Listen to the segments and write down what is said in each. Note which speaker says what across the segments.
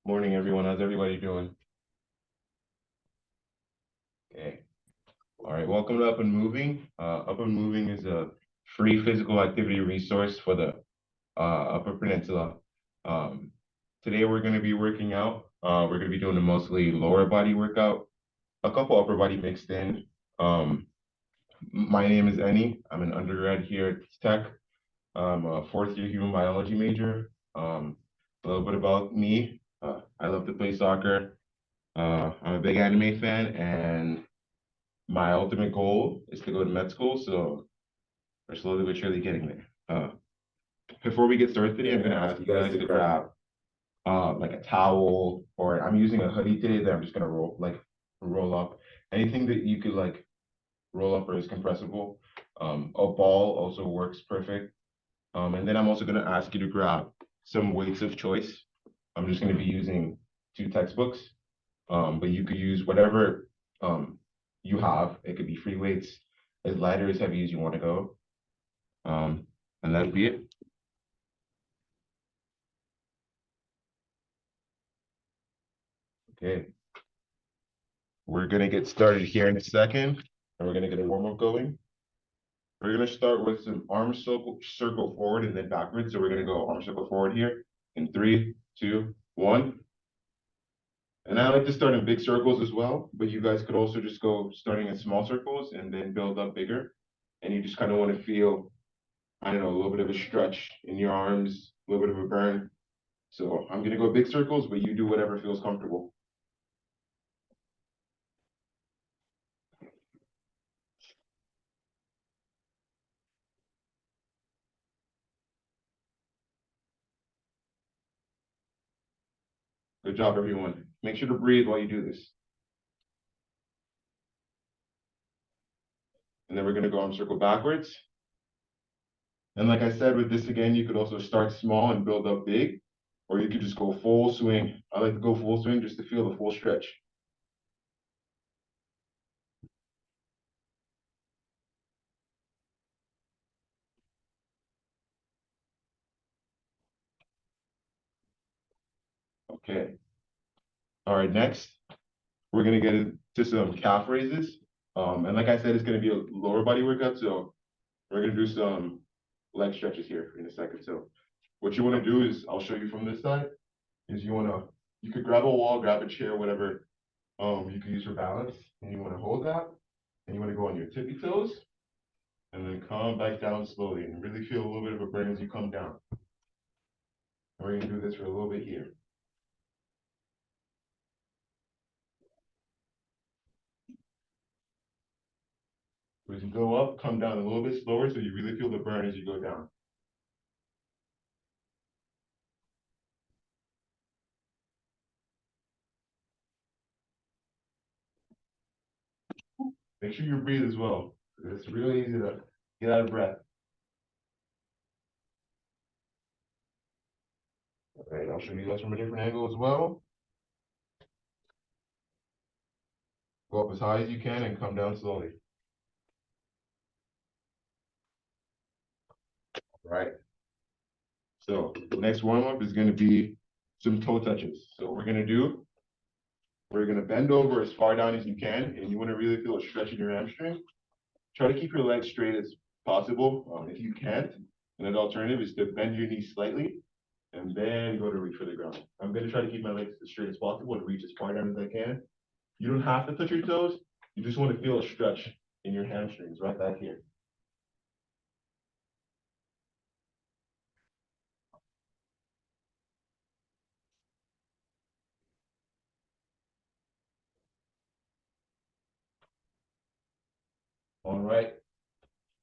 Speaker 1: Morning, everyone. How's everybody doing? Okay. All right. Welcome to Up and Moving. Up and Moving is a free physical activity resource for the Upper Peninsula. Um, Today we're going to be working out. We're going to be doing a mostly lower body workout, a couple upper body mixed in. My name is Eni. I'm an undergrad here at Tech. I'm a fourth year human biology major. A little bit about me. I love to play soccer. I'm a big anime fan, and my ultimate goal is to go to med school, so we're slowly but surely getting there. Before we get started today, I'm gonna ask you guys to grab like a towel, or I'm using a hoodie today that I'm just gonna roll up. Anything that you could like roll up or is compressible. A ball also works perfect. And then I'm also gonna ask you to grab some weights of choice. I'm just gonna be using two textbooks. But you could use whatever you have. It could be free weights, as light or as heavy as you want to go. And that'll be it. Okay. We're gonna get started here in a second, and we're gonna get a warm-up going. We're gonna start with some arm circle forward and then backwards. So we're gonna go arm circle forward here in 3, 2, 1. And I like to start in big circles as well, but you guys could also just go starting in small circles and then build up bigger. And you just kind of want to feel, I don't know, a little bit of a stretch in your arms, a little bit of a burn. So I'm gonna go big circles, but you do whatever feels comfortable. Good job, everyone. Make sure to breathe while you do this. And then we're gonna go arm circle backwards. And like I said, with this again, you could also start small and build up big, or you could just go full swing. I like to go full swing just to feel the full stretch. Okay. All right, next, we're gonna get into some calf raises. And like I said, it's gonna be a lower body workout, so we're gonna do some leg stretches here in a second. So what you wanna do is, I'll show you from this side, is you could grab a wall, grab a chair, whatever you can use for balance, and you wanna hold that, and you wanna go on your tippy toes, and then come back down slowly, and really feel a little bit of a burn as you come down. And we're gonna do this for a little bit here. As you go up, come down a little bit slower so you really feel the burn as you go down. Make sure you breathe as well. It's really easy to get out of breath. All right, I'll show you guys from a different angle as well. Go up as high as you can and come down slowly. All right. So the next warm-up is going to be some toe touches. So what we're going to bend over as far down as you can, and you want to really feel a stretch in your hamstring. Try to keep your legs straight as possible. If you can't, an alternative is to bend your knees slightly and then go to reach for the ground. I'm going to try to keep my legs as straight as possible and reach as far down as I can. You don't have to touch your toes. You just want to feel a stretch in your hamstrings right back here. All right.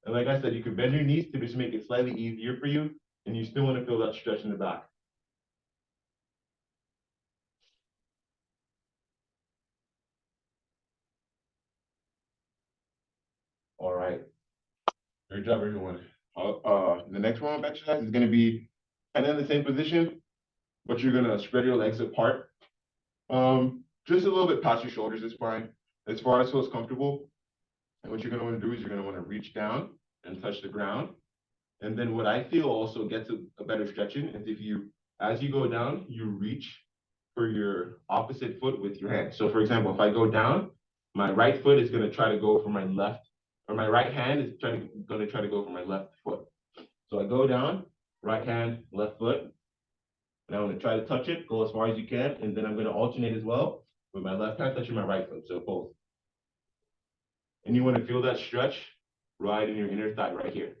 Speaker 1: And like I said, you can bend your knees to just make it slightly easier for you, and you still want to feel that stretch in the back. All right. Great job, everyone. The next warm-up exercise is going to be kind of in the same position, but you're going to spread your legs apart. Just a little bit past your shoulders is fine, as far as feels comfortable. And what you're going to want to do is you're going to want to reach down and touch the ground. And then what I feel also gets a better stretching is if you, as you go down, you reach for your opposite foot with your hand. So for example, if I go down, my right foot is gonna try to go for my left, or my right hand is gonna try to go for my left foot. So I go down, right hand, left foot, and I'm gonna try to touch it, go as far as you can, and then I'm gonna alternate as well with my left hand touching my right foot, so both. And you wanna feel that stretch right in your inner thigh right here.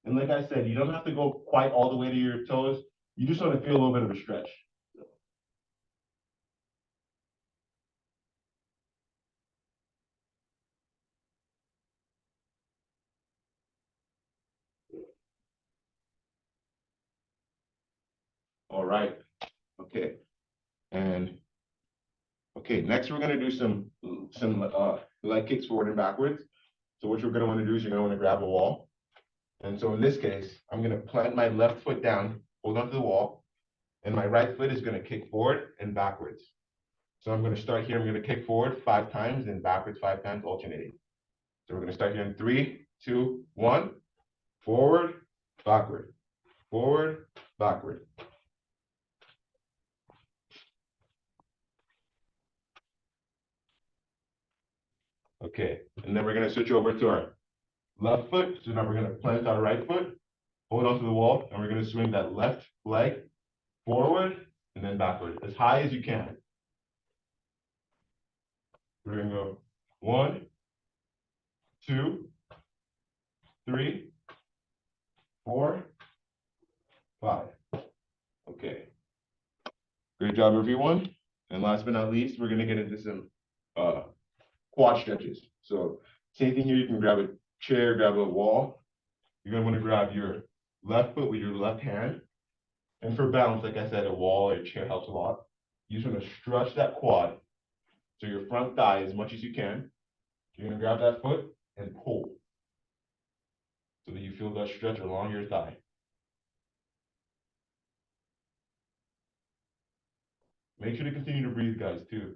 Speaker 1: And like I said, you don't have to go quite all the way to your toes. You just want to feel a little bit of a stretch. All right. Okay. And okay, next we're gonna do some leg kicks forward and backwards. So what you're gonna want to do is you're gonna want to grab a wall. And so in this case, I'm gonna plant my left foot down, hold onto the wall, and my right foot is gonna kick forward and backwards. So I'm gonna start here. I'm gonna kick forward 5 times and backwards 5 times, alternating. So we're gonna start here in 3, 2, 1. Forward, backward, forward, backward. Okay, and then we're gonna switch over to our left foot. So now we're gonna plant our right foot, hold onto the wall, and we're gonna swing that left leg forward and then backward as high as you can. We're gonna go 1, 2, 3, 4, 5. Okay. Great job, everyone. And last but not least, we're gonna get into some quad stretches. So same thing here, you can grab a chair, grab a wall. You're gonna wanna grab your left foot with your left hand. And for balance, like I said, a wall or a chair helps a lot. You just wanna stretch that quad. So your front thigh as much as you can. You're gonna grab that foot and pull. So that you feel that stretch along your thigh. Make sure to continue to breathe, guys, too.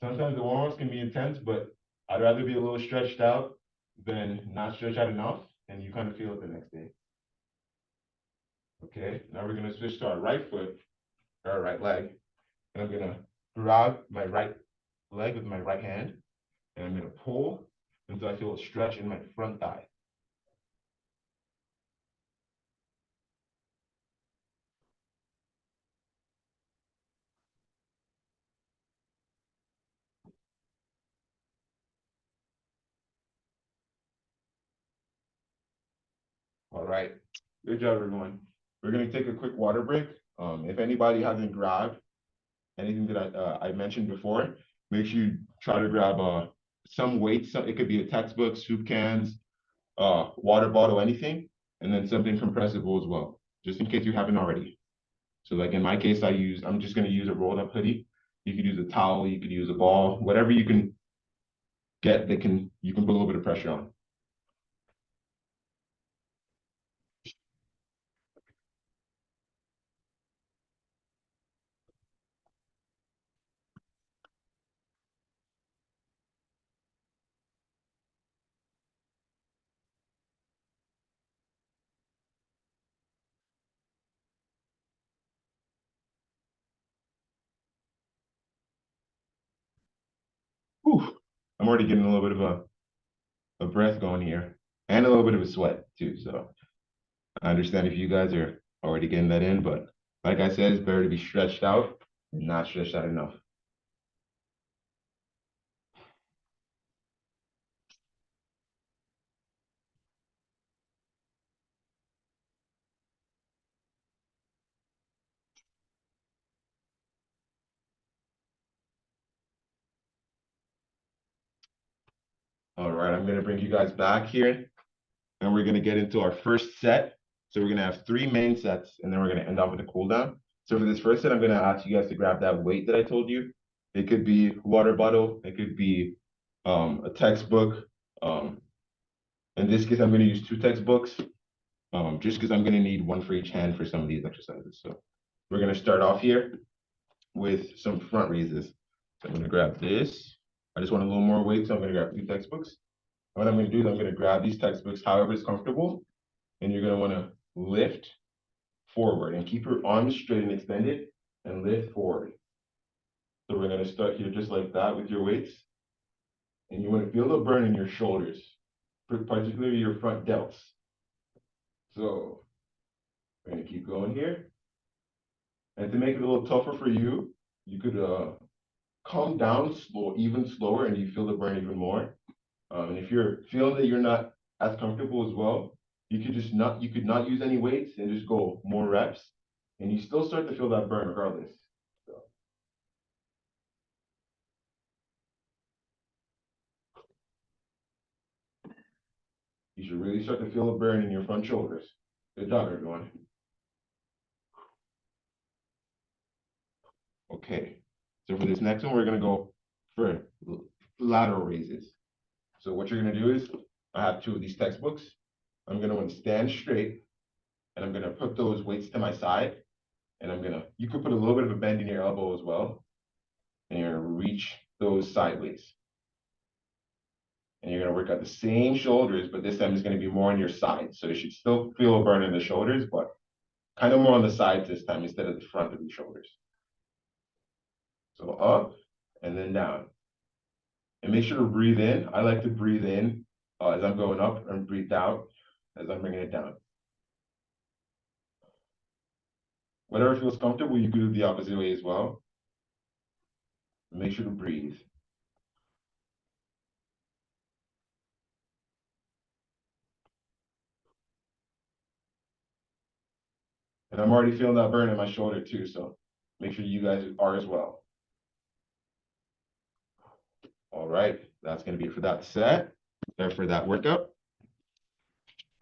Speaker 1: Sometimes the warm-ups can be intense, but I'd rather be a little stretched out than not stretch out enough, and you kind of feel it the next day. Okay, now we're gonna switch to our right foot, or our right leg, and I'm gonna grab my right leg with my right hand, and I'm gonna pull until I feel a stretch in my front thigh. All right, good job, everyone. We're gonna take a quick water break. If anybody hasn't grabbed anything that I mentioned before, make sure you try to grab some weights. It could be a textbook, soup cans, water bottle, anything, and then something compressible as well, just in case you haven't already. So like in my case, I'm just gonna use a rolled up hoodie. You could use a towel, you could use a ball, whatever you can get that you can put a little bit of pressure on. Whew. I'm already getting a little bit of a breath going here and a little bit of a sweat too. So I understand if you guys are already getting that in, but like I said, it's better to be stretched out and not stretched out enough. All right, I'm gonna bring you guys back here and we're gonna get into our first set. So we're gonna have 3 main sets and then we're gonna end off with a cool down. So for this first set, I'm gonna ask you guys to grab that weight that I told you. It could be water bottle, it could be a textbook. Um, in this case, I'm gonna use 2 textbooks, just because I'm gonna need one for each hand for some of these exercises. So we're gonna start off here with some front raises. So I'm gonna grab this. I just want a little more weight, so I'm gonna grab 2 textbooks. What I'm gonna do is I'm gonna grab these textbooks however it's comfortable, and you're gonna wanna lift forward and keep your arms straight and extended and lift forward. So we're gonna start here just like that with your weights. And you wanna feel the burn in your shoulders, particularly your front delts. So we're gonna keep going here. And to make it a little tougher for you, you could calm down even slower, and you feel the burn even more. And if you're feeling that you're not as comfortable as well, you could not use any weights and just go more reps, and you still start to feel that burn regardless. So you should really start to feel a burn in your front shoulders. Good job, everyone. Okay, so for this next one, we're gonna go for lateral raises. So what you're gonna do is, I have two of these textbooks. I'm gonna want to stand straight, and I'm gonna put those weights to my side, and you could put a little bit of a bend in your elbow as well, and you're gonna reach those sideways. And you're gonna work out the same shoulders, but this time it's gonna be more on your side. So you should still feel a burn in the shoulders, but kind of more on the sides this time instead of the front of the shoulders. So up and then down. And make sure to breathe in. I like to breathe in as I'm going up and breathe out as I'm bringing it down. Whatever feels comfortable, you can do the opposite way as well. Make sure to breathe. And I'm already feeling that burn in my shoulder too, so make sure you guys are as well. All right, that's gonna be it for that set, or for that workout.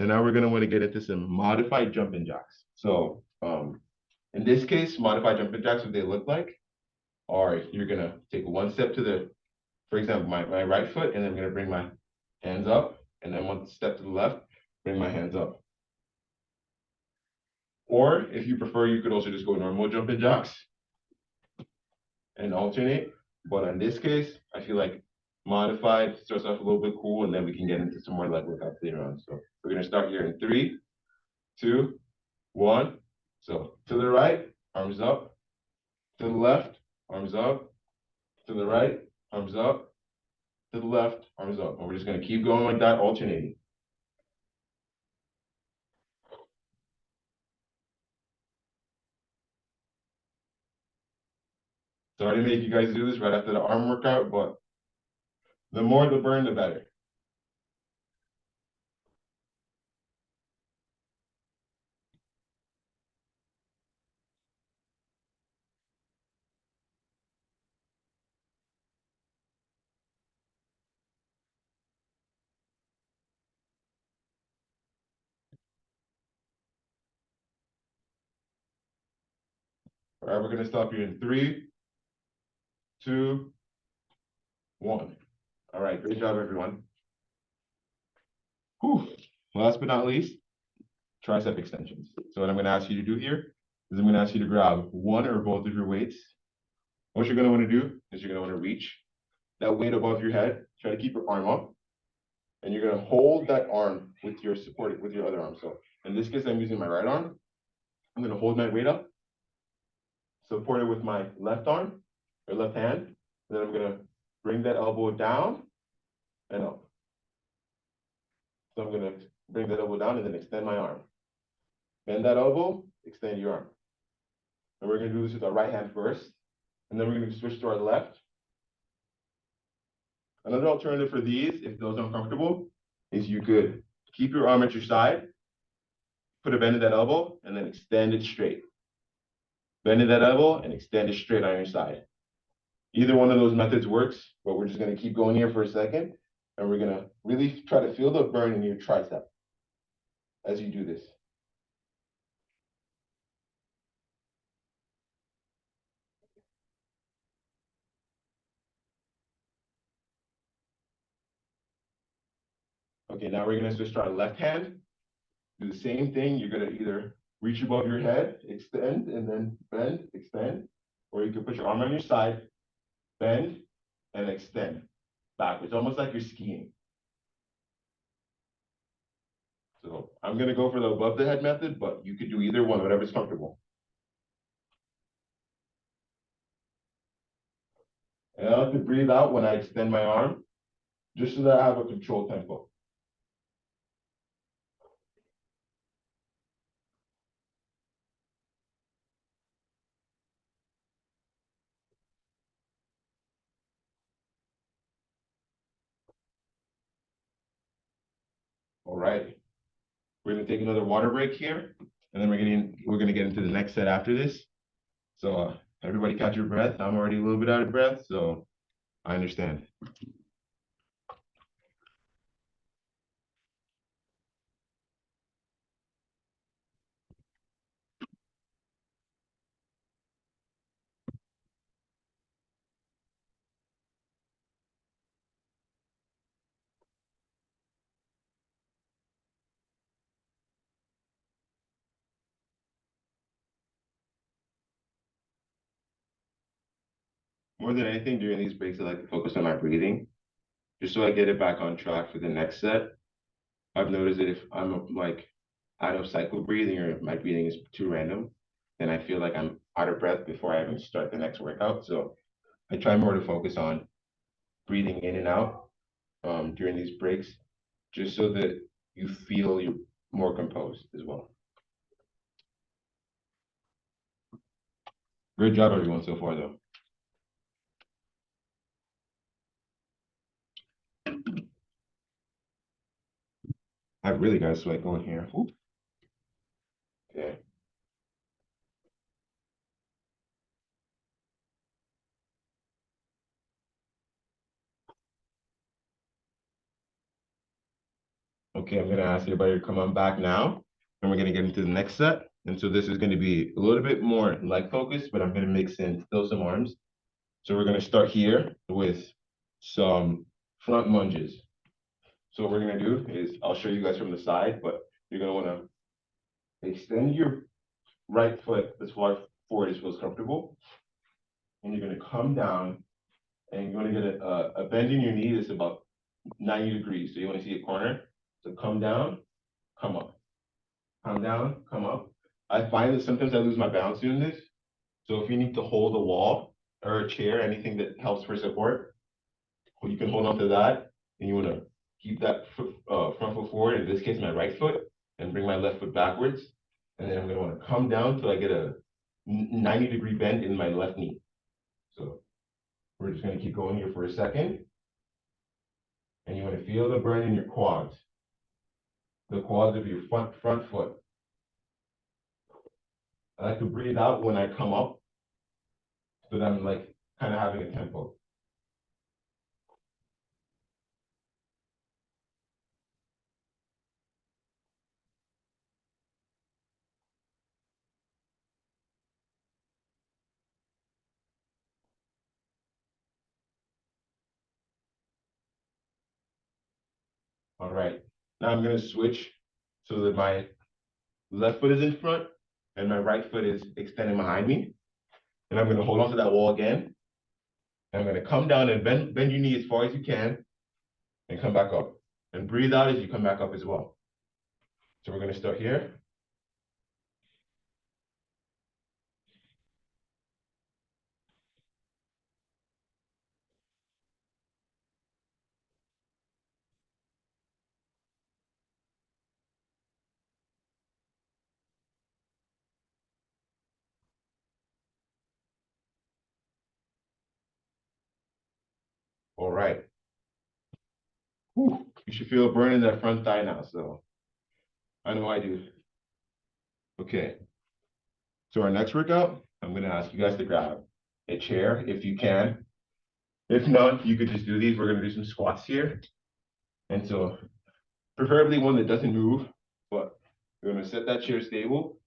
Speaker 1: And now we're gonna want to get into some modified jumping jacks. So in this case, modified jumping jacks, what they look like are you're gonna take one step to the, for example, my right foot, and then I'm gonna bring my hands up, and then one step to the left, bring my hands up. Or if you prefer, you could also just go normal jumping jacks and alternate. But in this case, I feel like modified starts off a little bit cool, and then we can get into some more leg workouts later on. So we're gonna start here in 3, 2, 1. So to the right, arms up. To the left, arms up. To the right, arms up. To the left, arms up. And we're just gonna keep going like that, alternating. Sorry to make you guys do this right after the arm workout, but the more the burn, the better. All right, we're gonna stop here in 3, 2, 1. All right, great job, everyone. Whew. Last but not least, tricep extensions. So what I'm gonna ask you to do here is I'm gonna ask you to grab one or both of your weights. What you're gonna wanna do is you're gonna wanna reach that weight above your head. Try to keep your arm up, and you're gonna hold that arm with your other arm. So in this case, I'm using my right arm. I'm gonna hold my weight up, support it with my left arm or left hand, and then I'm gonna bring that elbow down and up. So I'm gonna bring that elbow down and then extend my arm. Bend that elbow, extend your arm. And we're gonna do this with our right hand first, and then we're gonna switch to our left. Another alternative for these, if those are uncomfortable, is you could keep your arm at your side, put a bend in that elbow, and then extend it straight. Bend in that elbow and extend it straight on your side. Either one of those methods works, but we're just gonna keep going here for a second, and we're gonna really try to feel the burn in your tricep as you do this. Okay, now we're gonna switch to our left hand. Do the same thing. You're gonna either reach above your head, extend, and then bend, extend, or you can put your arm on your side, bend, and extend backwards, almost like you're skiing. So I'm gonna go for the above the head method, but you could do either one, whatever's comfortable. And I like to breathe out when I extend my arm, just so that I have a controlled tempo. All right. We're gonna take another water break here, and then we're gonna get into the next set after this. So everybody catch your breath. I'm already a little bit out of breath, so I understand. More than anything, during these breaks, I like to focus on my breathing, just so I get it back on track for the next set. I've noticed that if I'm like out of cycle breathing or if my breathing is too random, then I feel like I'm out of breath before I even start the next workout. So I try more to focus on breathing in and out during these breaks, just so that you feel you're more composed as well. Great job, everyone, so far, though. I've really got a sweat going here. Whoop. Okay. Okay, I'm gonna ask everybody to come on back now, and we're gonna get into the next set. And so this is gonna be a little bit more leg focused, but I'm gonna mix in still some arms. So we're gonna start here with some front lunges. So what we're gonna do is I'll show you guys from the side, but you're gonna wanna extend your right foot as far forward as feels comfortable. And you're gonna come down and you're gonna get a bend in your knee that's about 90 degrees. So you wanna see a corner. So come down, come up, come down, come up. I find that sometimes I lose my balance doing this. So if you need to hold a wall or a chair, anything that helps for support, you can hold on to that. And you wanna keep that front foot forward, in this case, my right foot, and bring my left foot backwards. And then I'm gonna wanna come down till I get a 90-degree bend in my left knee. So we're just gonna keep going here for a second. And you wanna feel the burn in your quads, the quads of your front foot. I like to breathe out when I come up, so that I'm like kind of having a tempo. All right. Now I'm gonna switch so that my left foot is in front and my right foot is extended behind me. And I'm gonna hold on to that wall again. And I'm gonna come down and bend your knee as far as you can and come back up. And breathe out as you come back up as well. So we're gonna start here. All right. Whew. You should feel a burn in that front thigh now. So I know I do. Okay. So our next workout, I'm gonna ask you guys to grab a chair if you can. If not, you could just do these. We're gonna do some squats here. And so preferably one that doesn't move, but you're gonna set that chair stable.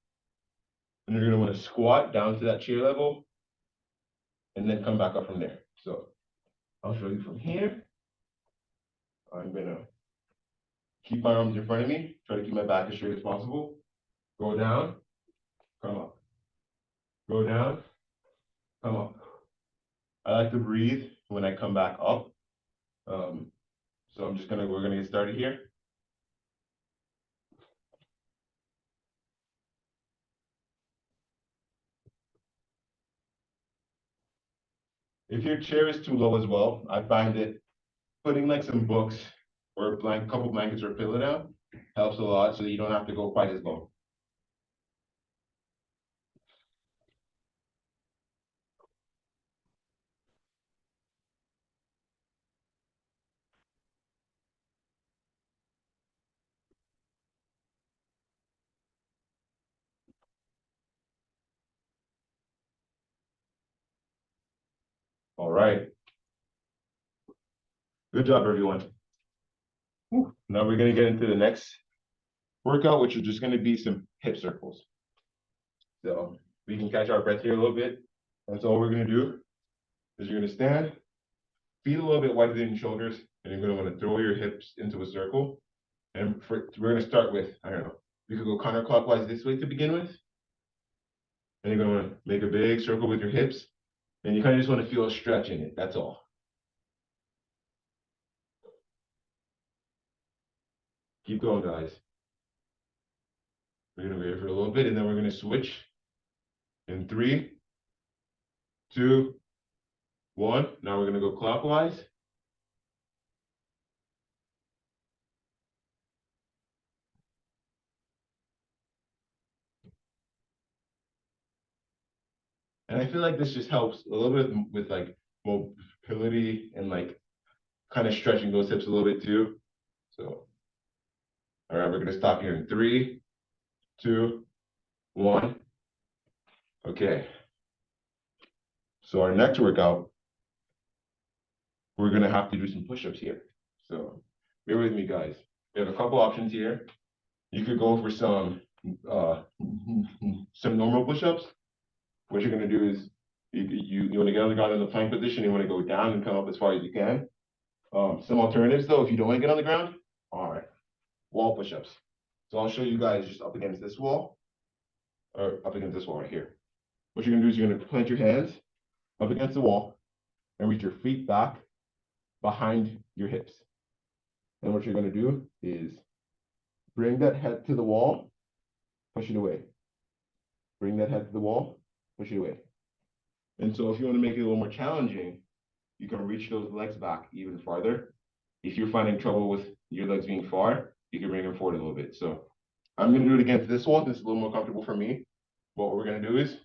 Speaker 1: And you're gonna wanna squat down to that chair level and then come back up from there. So I'll show you from here. I'm gonna keep my arms in front of me, try to keep my back as straight as possible. Go down, come up. Go down, come up. I like to breathe when I come back up. So we're gonna get started here. If your chair is too low as well, I find it putting like some books or a couple blankets or a pillow down helps a lot so that you don't have to go quite as low. All right. Good job, everyone. Whew. Now we're gonna get into the next workout, which is just gonna be some hip circles. So we can catch our breath here a little bit. That's all we're gonna do is you're gonna stand, feet a little bit wider than your shoulders, and you're gonna wanna throw your hips into a circle. And we're gonna start with, I don't know, you could go counterclockwise this way to begin with. And you're gonna wanna make a big circle with your hips. And you kind of just wanna feel a stretch in it, that's all. Keep going, guys. We're gonna wait for a little bit and then we're gonna switch in 3, 2, 1. Now we're gonna go clockwise. And I feel like this just helps a little bit with like mobility and like kind of stretching those hips a little bit too. So, all right, we're gonna stop here in 3, 2, 1. Okay. So our next workout, we're gonna have to do some push-ups here. So bear with me, guys. We have a couple options here. You could go for uh some normal push-ups. What you're gonna do is you want to get on the ground in the plank position. You want to go down and come up as far as you can. Some alternatives though, if you don't want to get on the ground, all right, wall push-ups. So I'll show you guys just up against this wall or up against this wall right here. What you're gonna do is you're gonna plant your hands up against the wall and reach your feet back behind your hips. And what you're gonna do is bring that head to the wall, push it away. Bring that head to the wall, push it away. And so if you want to make it a little more challenging, you can reach those legs back even farther. If you're finding trouble with your legs being far, you can bring them forward a little bit. So I'm going to do it against this wall. This is a little more comfortable for me. What we're going to do is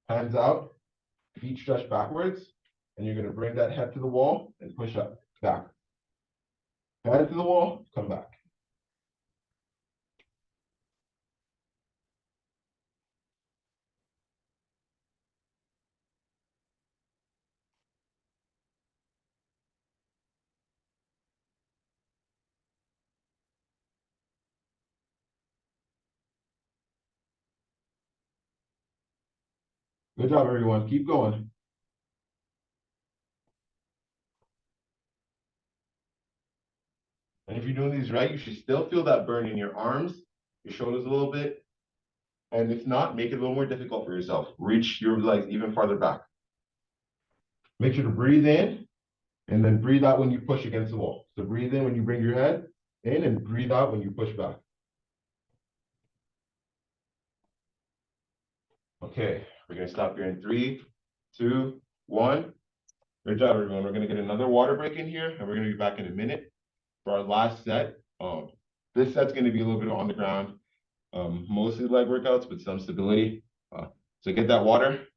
Speaker 1: hands out, feet stretch backwards, and you're going to bring that head to the wall and push up, back. Head to the wall, come back. Good job, everyone. Keep going. And if you're doing these right, you should still feel that burn in your arms, your shoulders a little bit. And if not, make it a little more difficult for yourself. Reach your legs even farther back. Make sure to breathe in and then breathe out when you push against the wall. So breathe in when you bring your head in and breathe out when you push back. Okay, we're gonna stop here in 3, 2, 1. Good job, everyone. We're gonna get another water break in here and we're gonna be back in a minute for our last set. This set's gonna be a little bit on the ground, mostly leg workouts with some stability. So get that water.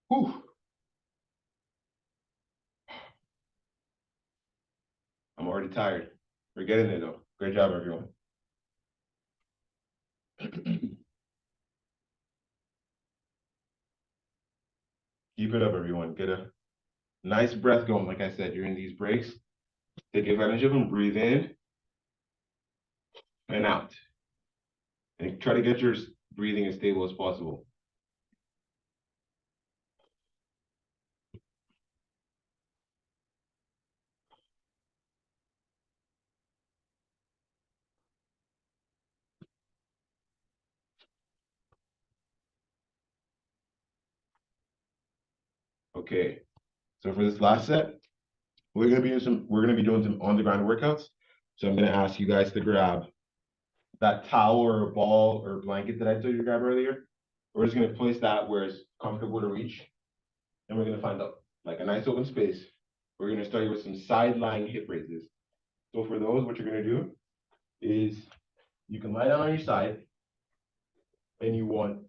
Speaker 1: Whew. I'm already tired. We're getting there though. Great job, everyone. Keep it up, everyone. Get a nice breath going. Like I said, during these breaks, take advantage of them. Breathe in and out. And try to get your breathing as stable as possible. Okay. So for this last set, we're gonna be doing some on the ground workouts. So I'm gonna ask you guys to grab that towel or ball or blanket that I told you to grab earlier. We're just gonna place that where it's comfortable to reach. And we're gonna find out like a nice open space. We're gonna start with some side lying hip raises. So for those, what you're gonna do is you can lie down on your side and you want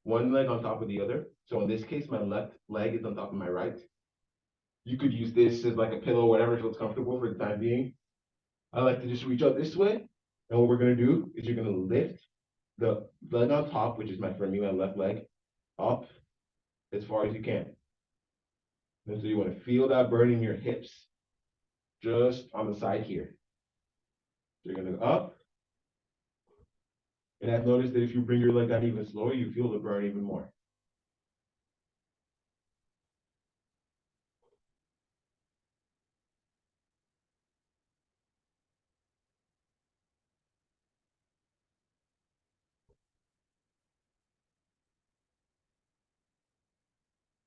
Speaker 1: one leg on top of the other. So in this case, my left leg is on top of my right. You could use this as like a pillow, whatever feels comfortable for the time being. I like to just reach out this way. And what we're gonna do is you're gonna lift the leg on top, which is for me, my left leg, up as far as you can. And so you wanna feel that burn in your hips, just on the side here. So you're gonna go up. And I've noticed that if you bring your leg down even slower, you feel the burn even more.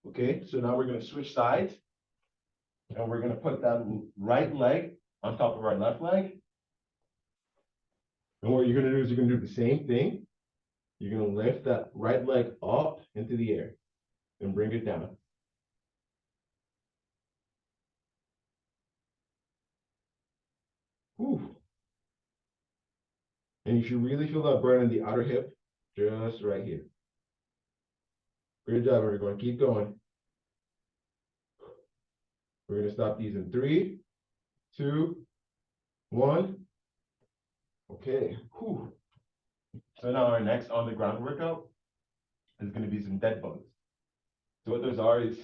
Speaker 1: Okay, so now we're gonna switch sides. And we're gonna put that right leg on top of our left leg. And what you're gonna do is you're gonna do the same thing. You're gonna lift that right leg up into the air and bring it down. Whew. And you should really feel that burn in the outer hip, just right here. Good job, everyone. Keep going. We're gonna stop these in 3, 2, 1. Okay. Whew. So now our next on the ground workout is gonna be some dead bugs. So what those are is,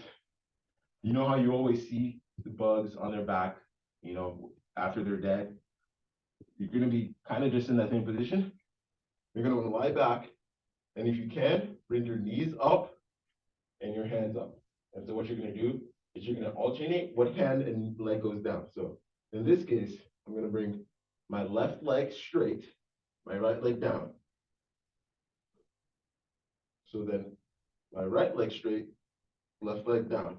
Speaker 1: you know how you always see the bugs on their back, after they're dead. You're gonna be kind of just in that same position. You're gonna want to lie back, and if you can, bring your knees up and your hands up. And so what you're gonna do is you're gonna alternate what hand and leg goes down. So in this case, I'm gonna bring my left leg straight, my right leg down. So then my right leg straight, left leg down.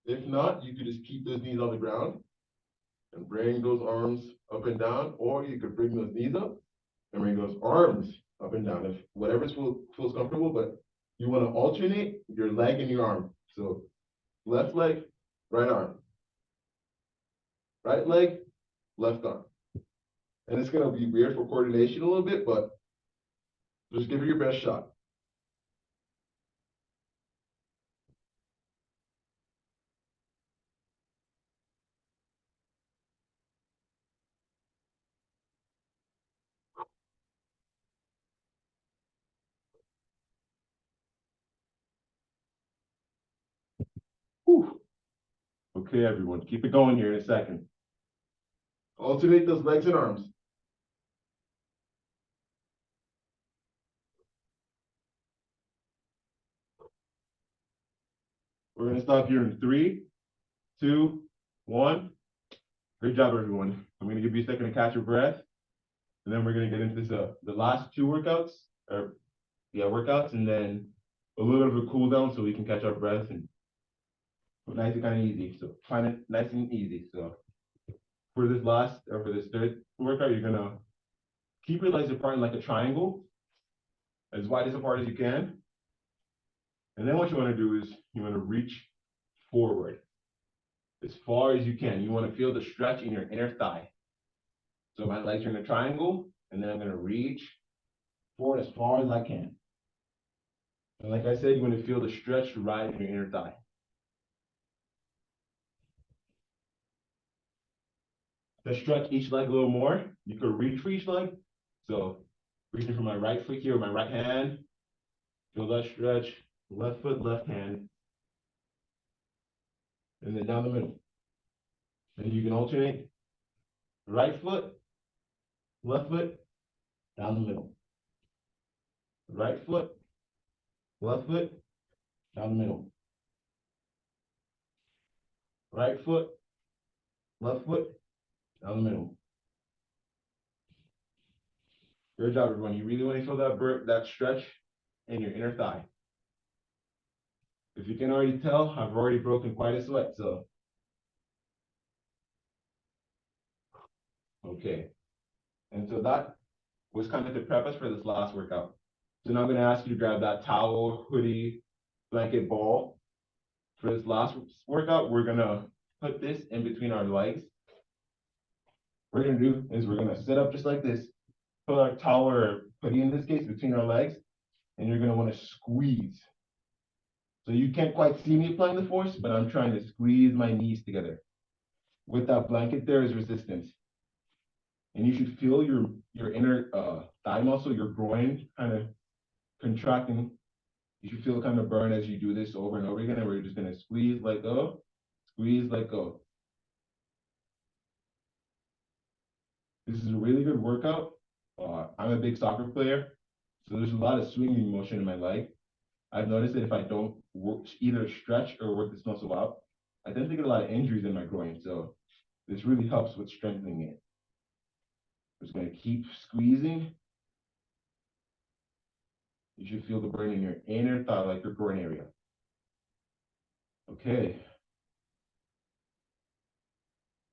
Speaker 1: If not, you could just keep those knees on the ground and bring those arms up and down, or you could bring those knees up and bring those arms up and down, if whatever feels comfortable, but you want to alternate your leg and your arm. So left leg, right arm, right leg, left arm. And it's gonna be weird for coordination a little bit, but just give it your best shot. Whew. Okay, everyone, keep it going here in a second. Alternate those legs and arms. We're gonna stop here in 3, 2, 1. Great job, everyone. I'm gonna give you a second to catch your breath, and then we're gonna get into the last 2 workouts, workouts, and then a little bit of a cool down so we can catch our breath and nice and kind of easy. So find it nice and easy. So for this third workout, you're gonna keep your legs apart in like a triangle, as wide as apart as you can. And then what you want to do is you want to reach forward as far as you can. You want to feel the stretch in your inner thigh. So my legs are in a triangle, and then I'm going to reach forward as far as I can. And like I said, you want to feel the stretch right in your inner thigh. To stretch each leg a little more, you could reach for each leg. So reaching for my right foot here with my right hand, feel that stretch, left foot, left hand, and then down the middle. And you can alternate right foot, left foot, down the middle. Right foot, left foot, down the middle. Right foot, left foot, down the middle. Good job, everyone. You really want to feel that stretch in your inner thigh. If you can already tell, I've already broken quite a sweat, so. Okay. And so that was kind of to prep us for this last workout. So now I'm gonna ask you to grab that towel, hoodie, blanket, ball. For this last workout, we're gonna put this in between our legs. What we're gonna do is we're gonna sit up just like this, put our towel or hoodie in this case between our legs, and you're gonna wanna squeeze. So you can't quite see me applying the force, but I'm trying to squeeze my knees together. With that blanket, there is resistance. And you should feel your inner thigh muscle, your groin kind of contracting. You should feel kind of burn as you do this over and over again. And we're just gonna squeeze, let go, squeeze, let go. This is a really good workout. I'm a big soccer player, so there's a lot of swinging motion in my leg. I've noticed that if I don't either stretch or work this muscle out, I tend to get a lot of injuries in my groin. So this really helps with strengthening it. I'm just gonna keep squeezing. You should feel the burn in your inner thigh, like your groin area. Okay.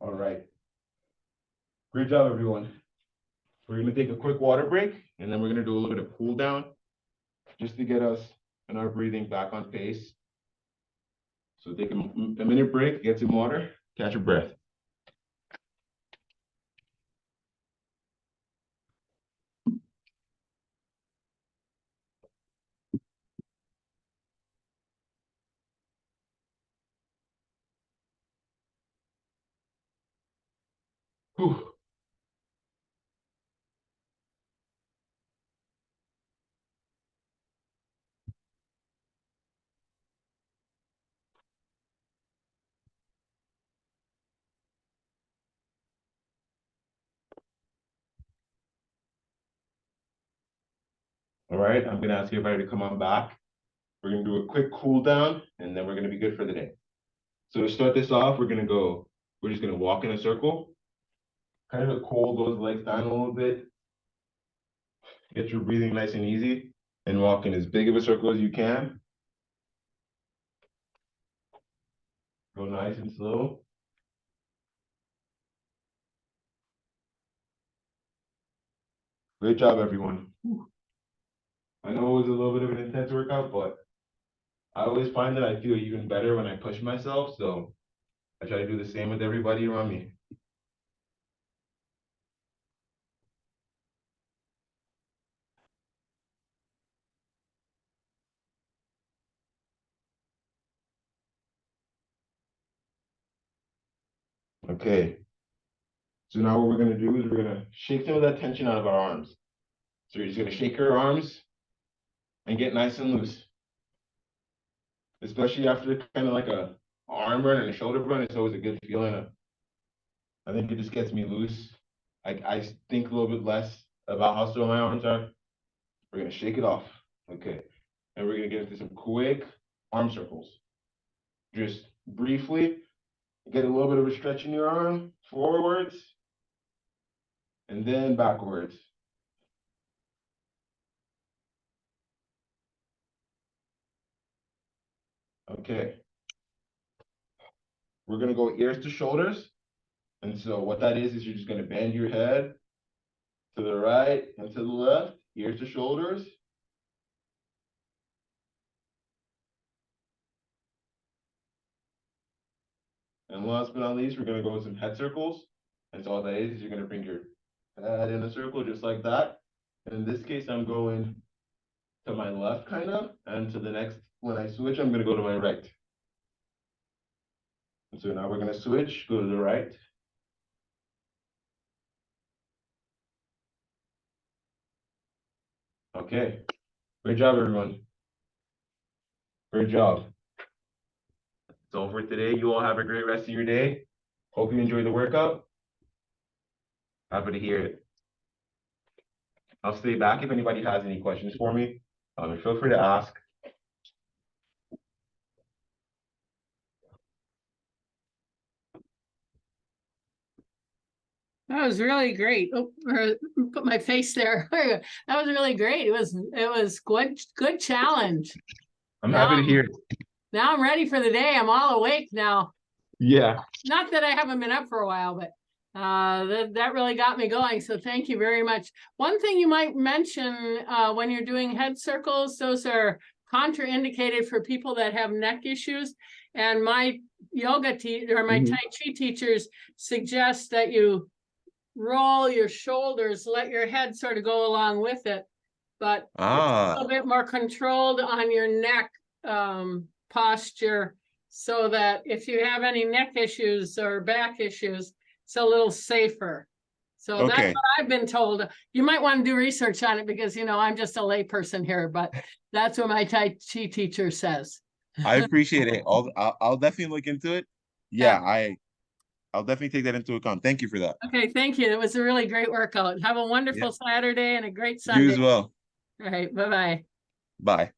Speaker 1: All right. Great job, everyone. We're gonna take a quick water break, and then we're gonna do a little bit of cool down, just to get us and our breathing back on pace. So take a minute break, get some water, catch your breath. Whew. All right, I'm gonna ask everybody to come on back. We're gonna do a quick cool down, and then we're gonna be good for the day. So to start this off, we're just gonna walk in a circle, kind of cool those legs down a little bit. Get your breathing nice and easy, and walk in as big of a circle as you can. Go nice and slow. Great job, everyone. I know it was a little bit of an intense workout, but I always find that I feel even better when I push myself. So I try to do the same with everybody around me. Okay. So now what we're gonna do is we're gonna shake some of that tension out of our arms. So you're just gonna shake your arms and get nice and loose. Especially after kind of like a arm run and a shoulder run, it's always a good feeling. I think it just gets me loose. I think a little bit less about how strong my arms are. We're gonna shake it off. Okay. And we're gonna get into some quick arm circles. Just briefly, get a little bit of a stretch in your arm, forwards, and then backwards. Okay. We're gonna go ears to shoulders. And so what that is you're just gonna bend your head to the right and to the left, ears to shoulders. And last but not least, we're gonna go with some head circles. And so all that is you're gonna bring your head in a circle just like that. And in this case, I'm going to my left kind of, and to the next, when I switch, I'm gonna go to my right. And so now we're gonna switch, go to the right. Okay, great job, everyone. Great job. It's all for today. You all have a great rest of your day. Hope you enjoy the workout. Happy to hear it. I'll stay back if anybody has any questions for me. Feel free to ask.
Speaker 2: That was really great. Oh, put my face there. That was really great. It was good challenge.
Speaker 1: I'm happy to hear it.
Speaker 2: Now I'm ready for the day. I'm all awake now.
Speaker 1: Yeah.
Speaker 2: Not that I haven't been up for a while, but that really got me going. So thank you very much. One thing you might mention when you're doing head circles, those are contraindicated for people that have neck issues. And my yoga teacher or my
Speaker 1: Mhm.
Speaker 2: Tai Chi teachers suggest that you roll your shoulders, let your head sort of go along with it. But it's a little bit more controlled on your neck posture, so that if you have any neck issues or back issues, it's a little safer. So that's
Speaker 3: Okay.
Speaker 2: what I've been told. You might want to do research on it because, I'm just a layperson here, but that's what my Tai Chi teacher says.
Speaker 3: I appreciate it. I'll definitely look into it. Yeah, I'll definitely take that into account. Thank you for that.
Speaker 2: Okay, thank you. It was a really great workout. Have a wonderful Saturday and a great
Speaker 3: You as
Speaker 2: Sunday.
Speaker 3: well.
Speaker 2: All right, bye-bye.
Speaker 3: Bye.